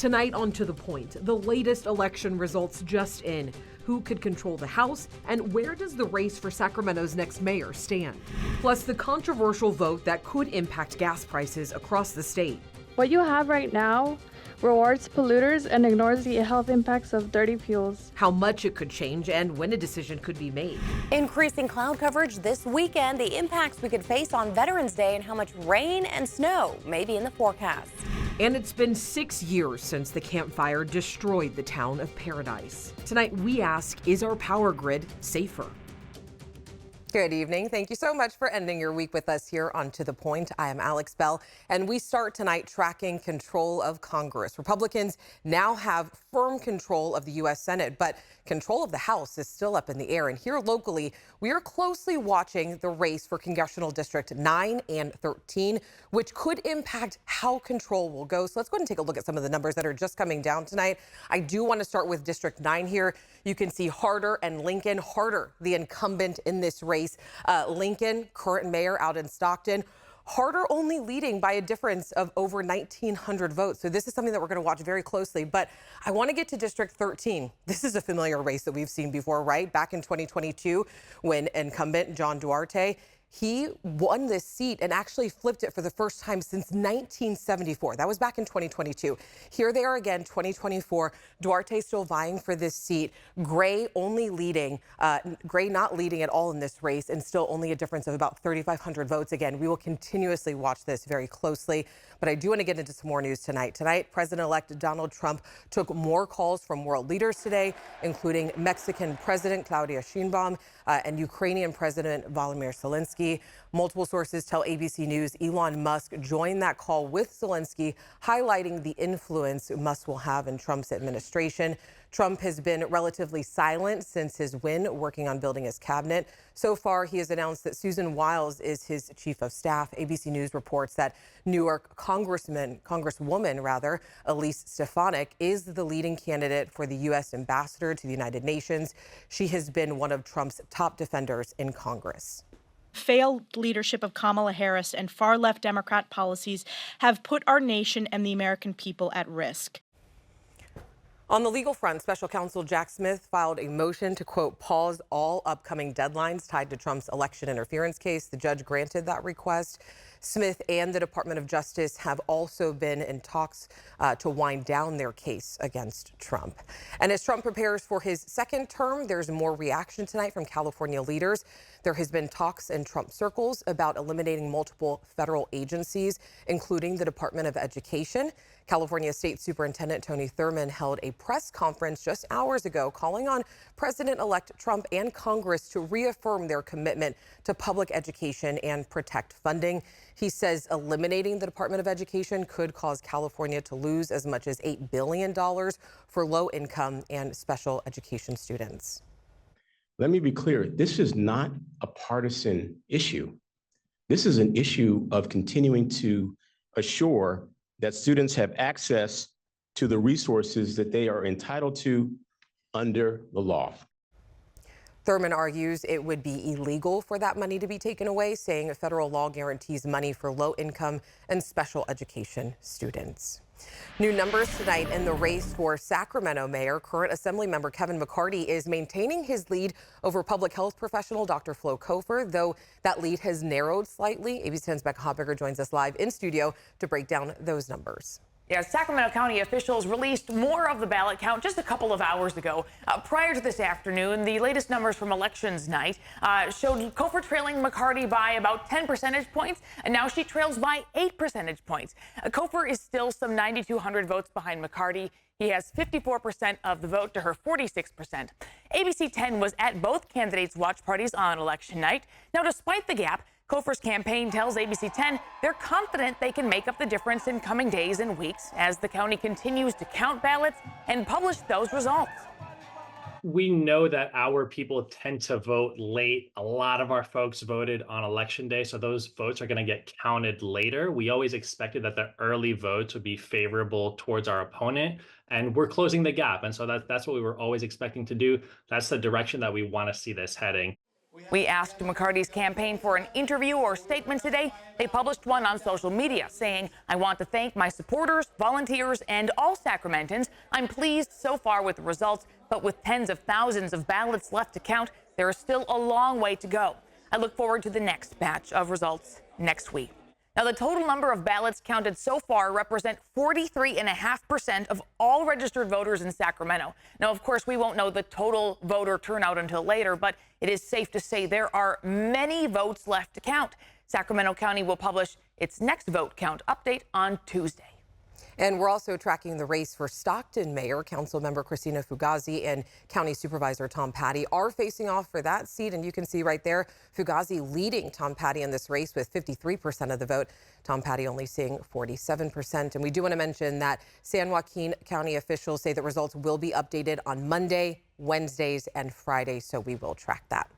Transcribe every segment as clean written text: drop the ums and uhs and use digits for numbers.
Tonight on To The Point, the latest election results just in. Who could control the House, and where does the race for Sacramento's next mayor stand? Plus, the controversial vote that could impact gas prices across the state. What you have right now rewards polluters and ignores the health impacts of dirty fuels. How much it could change and when a decision could be made. Increasing cloud coverage this weekend, the impacts we could face on Veterans Day, and how much rain and snow may be in the forecast. And it's been 6 years since the Camp Fire destroyed the town of Paradise. Tonight, we ask, is our power grid safer? Good evening. Thank you so much for ending your week with us here on To The Point. I am Alex Bell, and we start tonight tracking control of Congress. Republicans now have firm control of the U.S. Senate, but control of the House is still up in the air. And here locally, we are closely watching the race for Congressional District 9 and 13, which could impact how control will go. So let's go ahead and take a look at some of the numbers that are just coming down tonight. I do want to start with District 9 here. You can see Harder and Lincoln. Harder, the incumbent in this race. Lincoln, current mayor out in Stockton. Harder only leading by a difference of over 1,900 votes. So this is something that we're going to watch very closely. But I want to get to District 13. This is a familiar race that we've seen before, right? Back in 2022, when incumbent John Duarte, he won this seat and actually flipped it for the first time since 1974. That was back in 2022. Here they are again, 2024. Duarte still vying for this seat. Gray only leading, Gray not leading at all in this race, and still only a difference of about 3,500 votes. Again, we will continuously watch this very closely. But I do want to get into some more news tonight. Tonight, President-elect Donald Trump took more calls from world leaders today, including Mexican President Claudia Sheinbaum and Ukrainian President Volodymyr Zelensky. Multiple sources tell ABC News Elon Musk joined that call with Zelensky, highlighting the influence Musk will have in Trump's administration. Trump has been relatively silent since his win, working on building his cabinet. So far, he has announced that Susan Wiles is his chief of staff. ABC News reports that Newark Congresswoman Elise Stefanik is the leading candidate for the U.S. ambassador to the United Nations. She has been one of Trump's top defenders in Congress. Failed leadership of Kamala Harris and far-left Democrat policies have put our nation and the American people at risk. On the legal front, special counsel Jack Smith filed a motion to, quote, pause all upcoming deadlines tied to Trump's election interference case. The judge granted that request. Smith and the Department of Justice have also been in talks to wind down their case against Trump. And as Trump prepares for his second term, there's more reaction tonight from California leaders. There has been talks in Trump circles about eliminating multiple federal agencies, including the Department of Education. California State Superintendent Tony Thurmond held a press conference just hours ago calling on President-elect Trump and Congress to reaffirm their commitment to public education and protect funding. He says eliminating the Department of Education could cause California to lose as much as $8 billion for low-income and special education students. Let me be clear, this is not a partisan issue. This is an issue of continuing to assure that students have access to the resources that they are entitled to under the law. Thurmond argues it would be illegal for that money to be taken away, saying a federal law guarantees money for low-income and special education students. New numbers tonight in the race for Sacramento mayor. Current Assemblymember Kevin McCarty is maintaining his lead over public health professional Dr. Flo Kofer, though that lead has narrowed slightly. ABC 10's Becca Hoppeger joins us live in studio to break down those numbers. Yeah, Sacramento County officials released more of the ballot count just a couple of hours ago. Prior to this afternoon, the latest numbers from elections night showed Kofer trailing McCarty by about 10 percentage points, and now she trails by 8 percentage points. Kofer is still some 9,200 votes behind McCarty. He has 54% of the vote to her 46%. ABC 10 was at both candidates' watch parties on election night. Now, despite the gap, Kofer's campaign tells ABC 10 they're confident they can make up the difference in coming days and weeks as the county continues to count ballots and publish those results. We know that our people tend to vote late. A lot of our folks voted on election day, so those votes are going to get counted later. We always expected that the early votes would be favorable towards our opponent, and we're closing the gap. And so that's what we were always expecting to do. That's the direction that we want to see this heading. We asked McCarty's campaign for an interview or statement today. They published one on social media saying, "I want to thank my supporters, volunteers, and all Sacramentans. I'm pleased so far with the results, but with tens of thousands of ballots left to count, there is still a long way to go. I look forward to the next batch of results next week." Now, the total number of ballots counted so far represent 43.5% of all registered voters in Sacramento. Now, of course, we won't know the total voter turnout until later, but it is safe to say there are many votes left to count. Sacramento County will publish its next vote count update on Tuesday. And we're also tracking the race for Stockton Mayor. Councilmember Christina Fugazi and County Supervisor Tom Patty are facing off for that seat. And you can see right there, Fugazi leading Tom Patty in this race with 53% of the vote. Tom Patty only seeing 47%. And we do want to mention that San Joaquin County officials say the results will be updated on Monday, Wednesdays, and Fridays. So we will track that.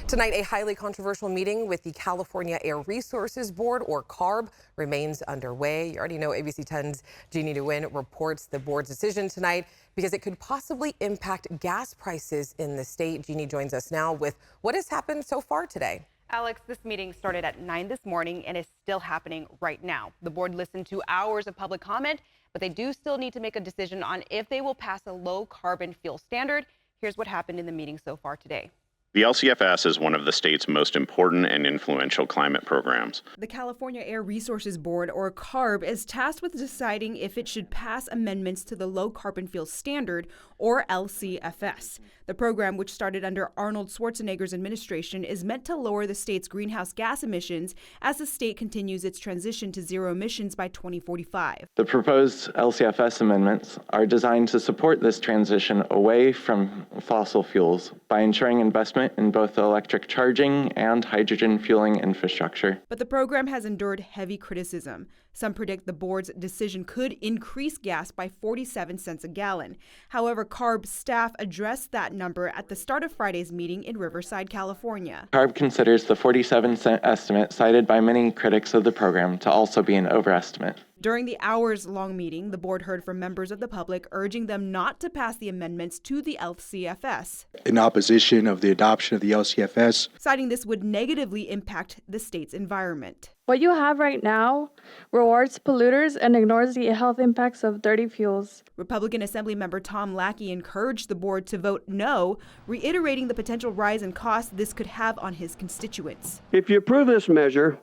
Tonight, a highly controversial meeting with the California Air Resources Board, or CARB, remains underway. You already know ABC 10's Jeannie Nguyen reports the board's decision tonight because it could possibly impact gas prices in the state. Jeannie joins us now with what has happened so far today. Alex, this meeting started at 9 this morning and is still happening right now. The board listened to hours of public comment, but they do still need to make a decision on if they will pass a low carbon fuel standard. Here's what happened in the meeting so far today. The LCFS is one of the state's most important and influential climate programs. The California Air Resources Board, or CARB, is tasked with deciding if it should pass amendments to the Low Carbon Fuel Standard, or LCFS. The program, which started under Arnold Schwarzenegger's administration, is meant to lower the state's greenhouse gas emissions as the state continues its transition to zero emissions by 2045. The proposed LCFS amendments are designed to support this transition away from fossil fuels by ensuring investment in both electric charging and hydrogen fueling infrastructure. But the program has endured heavy criticism. Some predict the board's decision could increase gas by 47 cents a gallon. However, CARB staff addressed that number at the start of Friday's meeting in Riverside, California. CARB considers the 47-cent estimate cited by many critics of the program to also be an overestimate. During the hours-long meeting, the board heard from members of the public urging them not to pass the amendments to the LCFS. In opposition of the adoption of the LCFS, citing this would negatively impact the state's environment. What you have right now rewards polluters and ignores the health impacts of dirty fuels. Republican Assemblymember Tom Lackey encouraged the board to vote no, reiterating the potential rise in costs this could have on his constituents. If you approve this measure,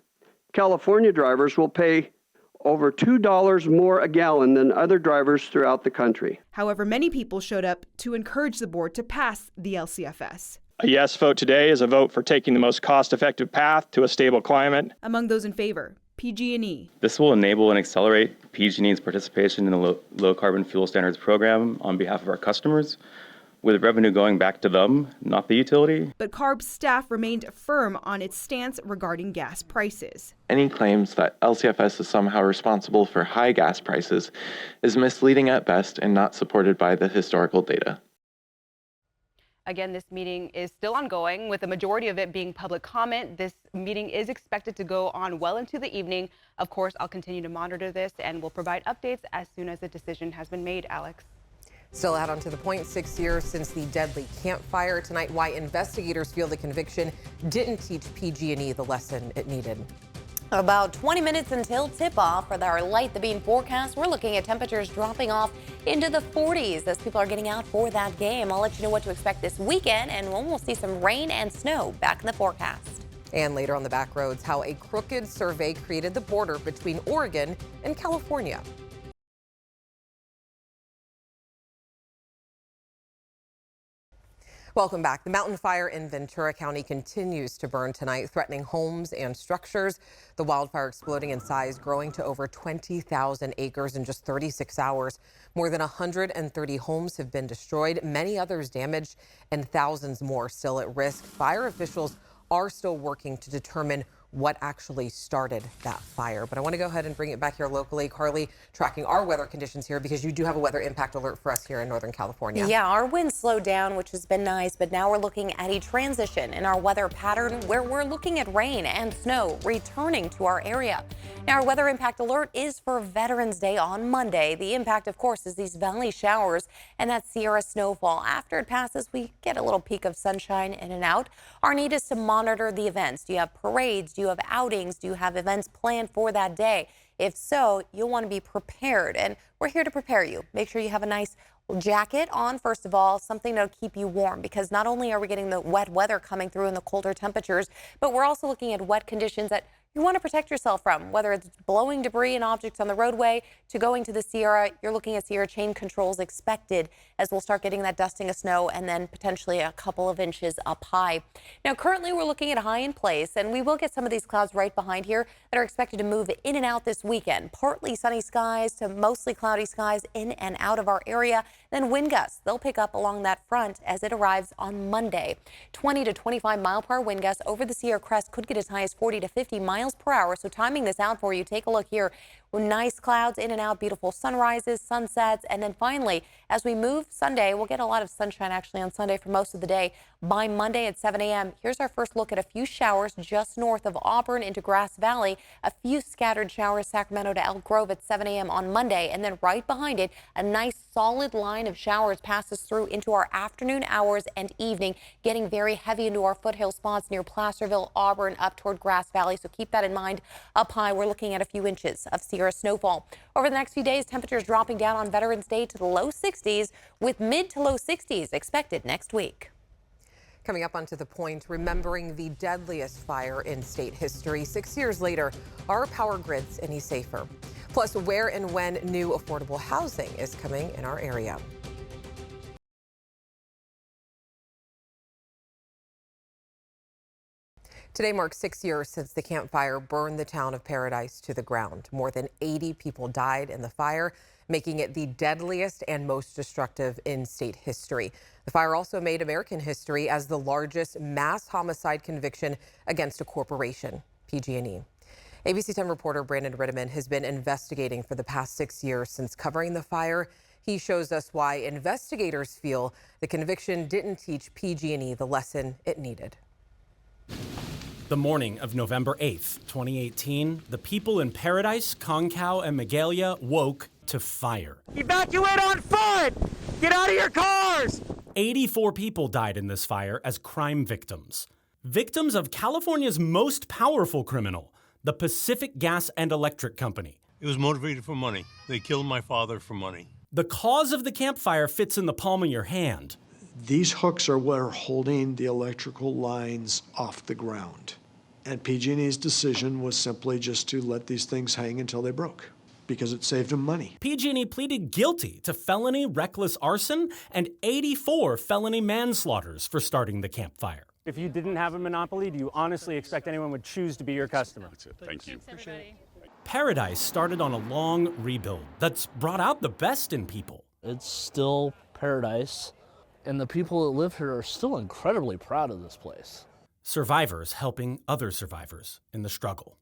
California drivers will pay over $2 more a gallon than other drivers throughout the country. However, many people showed up to encourage the board to pass the LCFS. A yes vote today is a vote for taking the most cost-effective path to a stable climate. Among those in favor, PG&E. This will enable and accelerate PG&E's participation in the low carbon fuel standards program on behalf of our customers, with revenue going back to them, not the utility. But CARB staff remained firm on its stance regarding gas prices. Any claims that LCFS is somehow responsible for high gas prices is misleading at best and not supported by the historical data. Again, this meeting is still ongoing, with the majority of it being public comment. This meeting is expected to go on well into the evening. Of course, I'll continue to monitor this and will provide updates as soon as a decision has been made, Alex. Still out onto the point, 6 years since the deadly campfire. Tonight, why investigators feel the conviction didn't teach PG&E the lesson it needed. About 20 minutes until tip-off for our Light the Beam forecast. We're looking at temperatures dropping off into the 40s as people are getting out for that game. I'll let you know what to expect this weekend, and we'll see some rain and snow back in the forecast. And later on the back roads, how a crooked survey created the border between Oregon and California. Welcome back. The mountain fire in Ventura County continues to burn tonight, threatening homes and structures. The wildfire exploding in size, growing to over 20,000 acres in just 36 hours. More than 130 homes have been destroyed, many others damaged, and thousands more still at risk. Fire officials are still working to determine what actually started that fire. But I want to go ahead and bring it back here locally. Carly, tracking our weather conditions here because you do have a weather impact alert for us here in Northern California. Yeah, our winds slowed down, which has been nice, but now we're looking at a transition in our weather pattern where we're looking at rain and snow returning to our area. Now, our weather impact alert is for Veterans Day on Monday. The impact, of course, is these valley showers and that Sierra snowfall. After it passes, we get a little peek of sunshine in and out. Our need is to monitor the events. Do you have parades? Do you have outings? Do you have events planned for that day? If so, you'll want to be prepared, and we're here to prepare you. Make sure you have a nice jacket on, first of all, something to keep you warm, because not only are we getting the wet weather coming through and the colder temperatures, but we're also looking at wet conditions that you want to protect yourself from, whether it's blowing debris and objects on the roadway to going to the Sierra. You're looking at Sierra chain controls expected as we'll start getting that dusting of snow and then potentially a couple of inches up high. Now, currently we're looking at high in place, and we will get some of these clouds right behind here that are expected to move in and out this weekend. Partly sunny skies to mostly cloudy skies in and out of our area. Then wind gusts, they'll pick up along that front as it arrives on Monday. 20 to 25 mile per hour wind gusts over the Sierra Crest could get as high as 40 to 50 miles per hour. So timing this out for you, take a look here. Nice clouds in and out, beautiful sunrises, sunsets, and then finally, as we move Sunday, we'll get a lot of sunshine actually on Sunday for most of the day. By Monday at 7 a.m., here's our first look at a few showers just north of Auburn into Grass Valley. A few scattered showers Sacramento to Elk Grove at 7 a.m. on Monday, and then right behind it, a nice solid line of showers passes through into our afternoon hours and evening, getting very heavy into our foothill spots near Placerville, Auburn, up toward Grass Valley. So keep that in mind. Up high, we're looking at a few inches of Sierra snowfall. Over the next few days, temperatures dropping down on Veterans Day to the low 60s, with mid to low 60s expected next week. Coming up onto the point, remembering the deadliest fire in state history. 6 years later, are power grids any safer? Plus, where and when new affordable housing is coming in our area. Today marks 6 years since the Camp Fire burned the town of Paradise to the ground. More than 80 people died in the fire, making it the deadliest and most destructive in state history. The fire also made American history as the largest mass homicide conviction against a corporation, PG&E. ABC 10 reporter Brandon Ritteman has been investigating for the past 6 years since covering the fire. He shows us why investigators feel the conviction didn't teach PG&E the lesson it needed. The morning of November 8th, 2018, the people in Paradise, Concow, and Magalia woke to fire. Evacuate on foot! Get out of your cars! 84 people died in this fire as crime victims. Victims of California's most powerful criminal, the Pacific Gas and Electric Company. It was motivated for money. They killed my father for money. The cause of the Camp Fire fits in the palm of your hand. These hooks are what are holding the electrical lines off the ground. And PG&E's decision was simply just to let these things hang until they broke, because it saved them money. PG&E pleaded guilty to felony reckless arson and 84 felony manslaughters for starting the Camp Fire. If you didn't have a monopoly, do you honestly expect anyone would choose to be your customer? That's it. Thank you. Paradise started on a long rebuild that's brought out the best in people. It's still Paradise, and the people that live here are still incredibly proud of this place. Survivors helping other survivors in the struggle.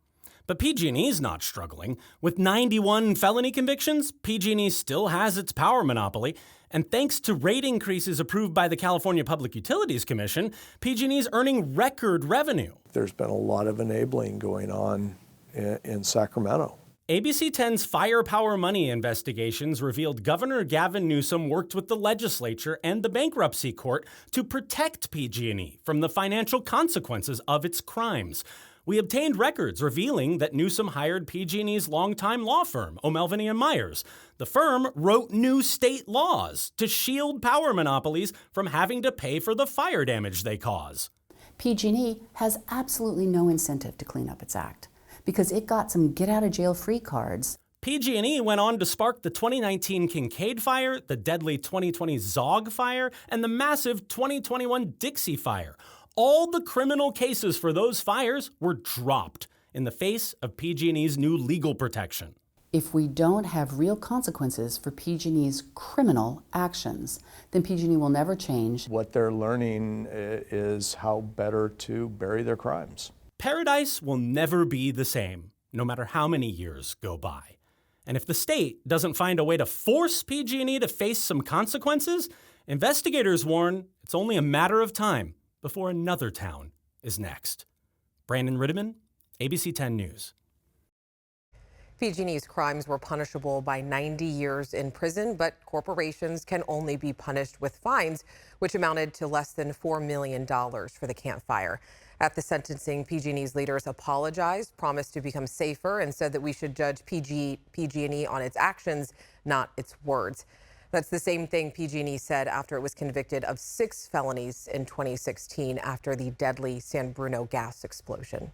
But PG&E's not struggling. With 91 felony convictions, PG&E still has its power monopoly. And thanks to rate increases approved by the California Public Utilities Commission, PG&E's earning record revenue. There's been a lot of enabling going on in Sacramento. ABC 10's Fire Power Money investigations revealed Governor Gavin Newsom worked with the legislature and the bankruptcy court to protect PG&E from the financial consequences of its crimes. We obtained records revealing that Newsom hired PG&E's longtime law firm, O'Melveny & Myers. The firm wrote new state laws to shield power monopolies from having to pay for the fire damage they cause. PG&E has absolutely no incentive to clean up its act, because it got some get-out-of-jail-free cards. PG&E went on to spark the 2019 Kincaid Fire, the deadly 2020 Zog Fire, and the massive 2021 Dixie Fire. All the criminal cases for those fires were dropped in the face of PG&E's new legal protection. If we don't have real consequences for PG&E's criminal actions, then PG&E will never change. What they're learning is how better to bury their crimes. Paradise will never be the same, no matter how many years go by. And if the state doesn't find a way to force PG&E to face some consequences, investigators warn it's only a matter of time before another town is next. Brandon Rittiman, ABC 10 News. PG&E's crimes were punishable by 90 years in prison, but corporations can only be punished with fines, which amounted to less than $4 million for the Camp Fire. At the sentencing, PG&E's leaders apologized, promised to become safer, and said that we should judge PG&E on its actions, not its words. That's the same thing PG&E said after it was convicted of 6 felonies in 2016 after the deadly San Bruno gas explosion.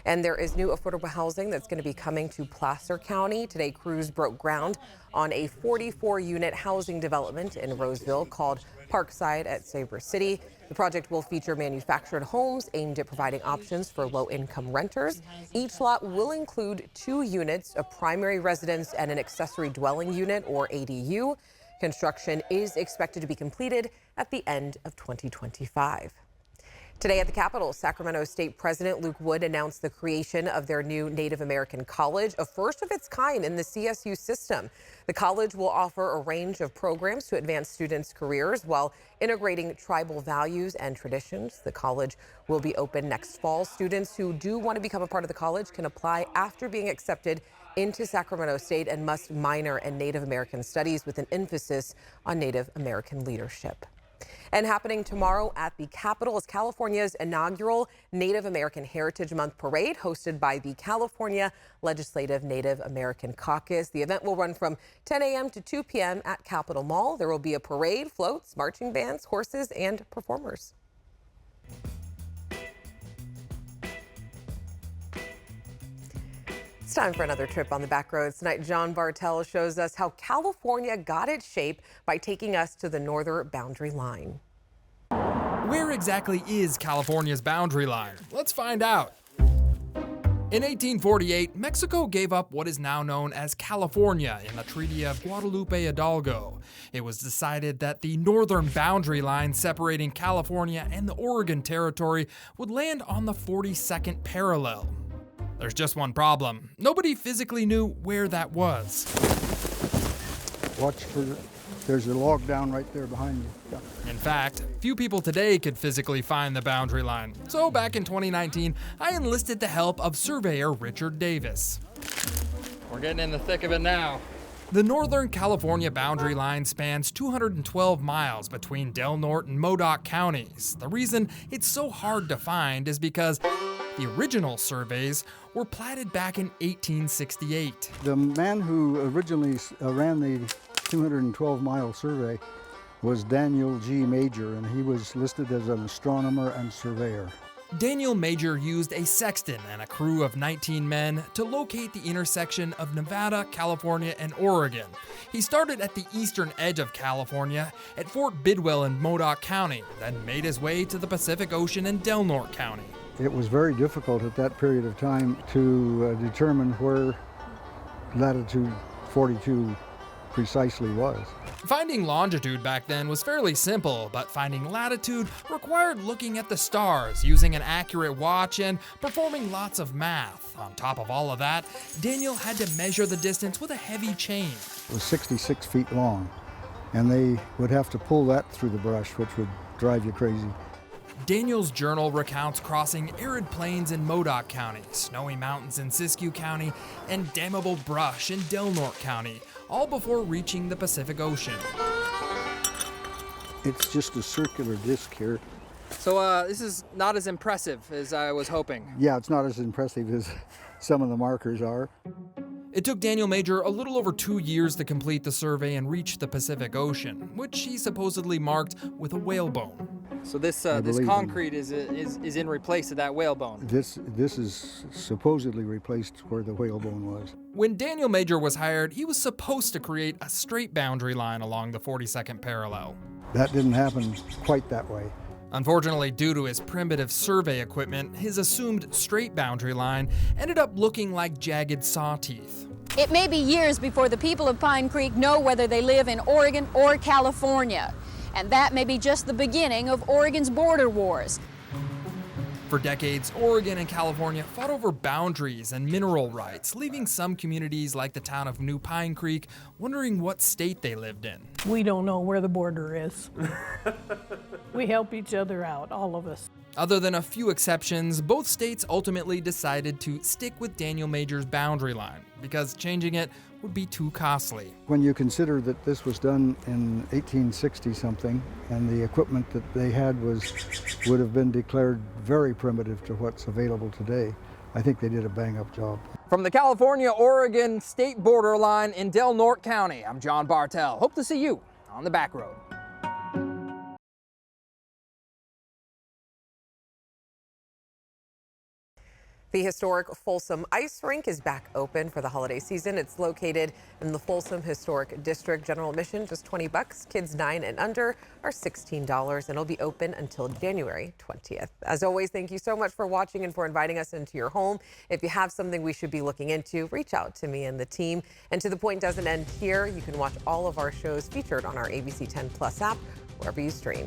And there is new affordable housing that's going to be coming to Placer County. Today, crews broke ground on a 44-unit housing development in Roseville called Parkside at Sabre City. The project will feature manufactured homes aimed at providing options for low-income renters. Each lot will include 2 units, a primary residence and an accessory dwelling unit, or ADU. Construction is expected to be completed at the end of 2025. Today at the Capitol, Sacramento State President Luke Wood announced the creation of their new Native American College, a first of its kind in the CSU system. The college will offer a range of programs to advance students' careers while integrating tribal values and traditions. The college will be open next fall. Students who do want to become a part of the college can apply after being accepted into Sacramento State and must minor in Native American studies with an emphasis on Native American leadership. And happening tomorrow at the Capitol is California's inaugural Native American Heritage Month parade, hosted by the California Legislative Native American Caucus. The event will run from 10 a.m. to 2 p.m. at Capitol Mall. There will be a parade, floats, marching bands, horses, and performers. It's time for another trip on the back roads. Tonight, John Bartel shows us how California got its shape by taking us to the northern boundary line. Where exactly is California's boundary line? Let's find out. In 1848, Mexico gave up what is now known as California in the Treaty of Guadalupe Hidalgo. It was decided that the northern boundary line separating California and the Oregon Territory would land on the 42nd parallel. There's just one problem. Nobody physically knew where that was. Watch for there's a log down right there behind you. Yeah. In fact, few people today could physically find the boundary line. So back in 2019, I enlisted the help of surveyor Richard Davis. We're getting in the thick of it now. The Northern California boundary line spans 212 miles between Del Norte and Modoc counties. The reason it's so hard to find is because the original surveys were platted back in 1868. The man who originally ran the 212-mile survey was Daniel G. Major, and he was listed as an astronomer and surveyor. Daniel Major used a sextant and a crew of 19 men to locate the intersection of Nevada, California, and Oregon. He started at the eastern edge of California at Fort Bidwell in Modoc County, then made his way to the Pacific Ocean in Del Norte County. It was very difficult at that period of time to determine where latitude 42 precisely was. Finding longitude back then was fairly simple, but finding latitude required looking at the stars, using an accurate watch, and performing lots of math. On top of all of that, Daniel had to measure the distance with a heavy chain. It was 66 feet long, and they would have to pull that through the brush, which would drive you crazy. Daniel's journal recounts crossing arid plains in Modoc County, snowy mountains in Siskiyou County, and dammable brush in Del Norte County, all before reaching the Pacific Ocean. It's just a circular disc here. So this is not as impressive as I was hoping. Yeah, it's not as impressive as some of the markers are. It took Daniel Major a little over 2 years to complete the survey and reach the Pacific Ocean, which he supposedly marked with a whalebone. So this concrete is in place of that whalebone. This is supposedly replaced where the whalebone was. When Daniel Major was hired, he was supposed to create a straight boundary line along the 42nd parallel. That didn't happen quite that way. Unfortunately, due to his primitive survey equipment, his assumed straight boundary line ended up looking like jagged saw teeth. It may be years before the people of Pine Creek know whether they live in Oregon or California. And that may be just the beginning of Oregon's border wars. For decades, Oregon and California fought over boundaries and mineral rights, leaving some communities like the town of New Pine Creek wondering what state they lived in. We don't know where the border is. We help each other out, all of us. Other than a few exceptions, both states ultimately decided to stick with Daniel Major's boundary line because changing it would be too costly. When you consider that this was done in 1860-something and the equipment that they had would have been declared very primitive to what's available today, I think they did a bang-up job. From the California-Oregon state borderline in Del Norte County, I'm John Bartel. Hope to see you on the back road. The historic Folsom Ice Rink is back open for the holiday season. It's located in the Folsom Historic District. General admission, just $20. Kids 9 and under are $16, and it'll be open until January 20th. As always, thank you so much for watching and for inviting us into your home. If you have something we should be looking into, reach out to me and the team. And To the Point doesn't end here. You can watch all of our shows featured on our ABC 10 Plus app, wherever you stream.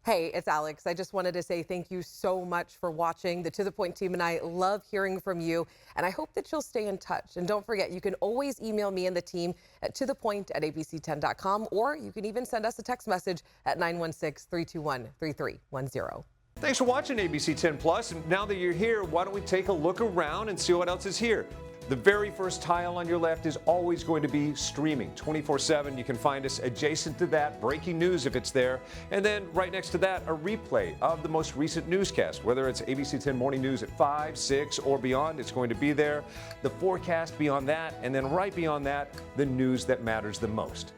Hey, it's Alex. I just wanted to say thank you so much for watching. The To The Point team and I love hearing from you, and I hope that you'll stay in touch. And don't forget, you can always email me and the team at tothepoint@abc10.com, or you can even send us a text message at 916-321-3310. Thanks for watching ABC 10 Plus. And now that you're here, why don't we take a look around and see what else is here? The very first tile on your left is always going to be streaming 24/7. You can find us adjacent to that, breaking news if it's there. And then right next to that, a replay of the most recent newscast. Whether it's ABC 10 Morning News at 5, 6, or beyond, it's going to be there. The forecast beyond that, and then right beyond that, the news that matters the most.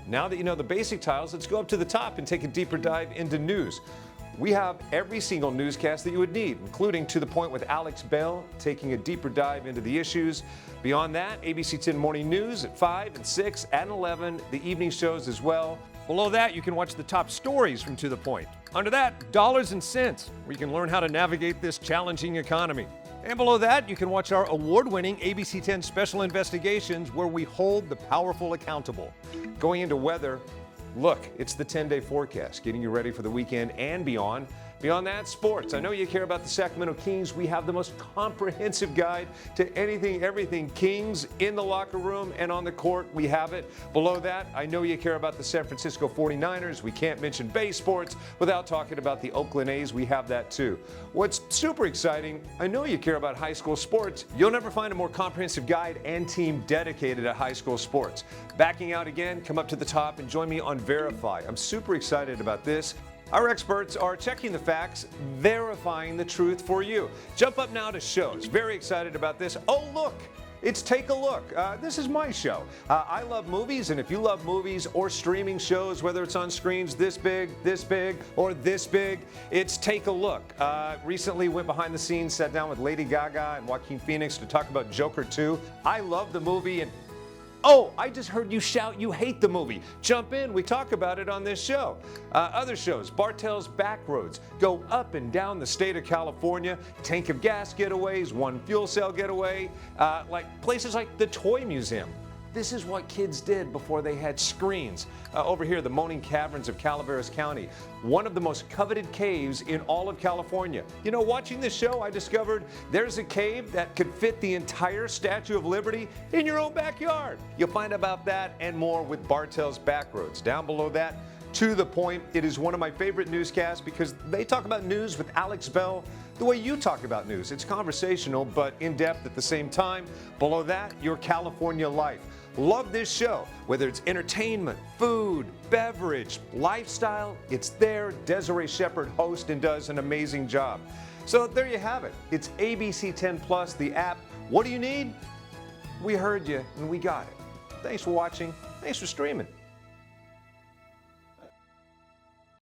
Now that you know the basic tiles, let's go up to the top and take a deeper dive into news. We have every single newscast that you would need, including To The Point with Alex Bell, taking a deeper dive into the issues. Beyond that, ABC 10 Morning News at 5 and 6 and 11, the evening shows as well. Below that, you can watch the top stories from To The Point. Under that, Dollars and Cents, where you can learn how to navigate this challenging economy. And below that, you can watch our award-winning ABC 10 Special Investigations, where we hold the powerful accountable. Going into weather, look, it's the 10-day forecast, getting you ready for the weekend and beyond. Beyond that, sports. I know you care about the Sacramento Kings. We have the most comprehensive guide to anything, everything Kings in the locker room and on the court. We have it. Below that, I know you care about the San Francisco 49ers. We can't mention Bay Sports without talking about the Oakland A's. We have that too. What's super exciting, I know you care about high school sports. You'll never find a more comprehensive guide and team dedicated to high school sports. Backing out again, come up to the top and join me on Verify. I'm super excited about this. Our experts are checking the facts, verifying the truth for you. Jump up now to shows. Very excited about this. Oh, look. It's Take a Look. This is my show. I love movies, and if you love movies or streaming shows, whether it's on screens this big, or this big, it's Take a Look. Recently went behind the scenes, sat down with Lady Gaga and Joaquin Phoenix to talk about Joker 2. I love the movie, and oh, I just heard you shout you hate the movie. Jump in, we talk about it on this show. Other shows, Bartel's Backroads, go up and down the state of California, tank of gas getaways, one fuel cell getaway, like places like the Toy Museum. This is what kids did before they had screens. Over here, the Moaning Caverns of Calaveras County, one of the most coveted caves in all of California. You know, watching this show, I discovered there's a cave that could fit the entire Statue of Liberty in your own backyard. You'll find about that and more with Bartel's Backroads. Down below that, To The Point. It is one of my favorite newscasts because they talk about news with Alex Bell the way you talk about news. It's conversational, but in-depth at the same time. Below that, Your California Life. Love this show. Whether it's entertainment, food, beverage, lifestyle, it's there. Desiree Shepherd hosts and does an amazing job. So there you have it. It's ABC 10 Plus, the app. What do you need? We heard you and we got it. Thanks for watching. Thanks for streaming.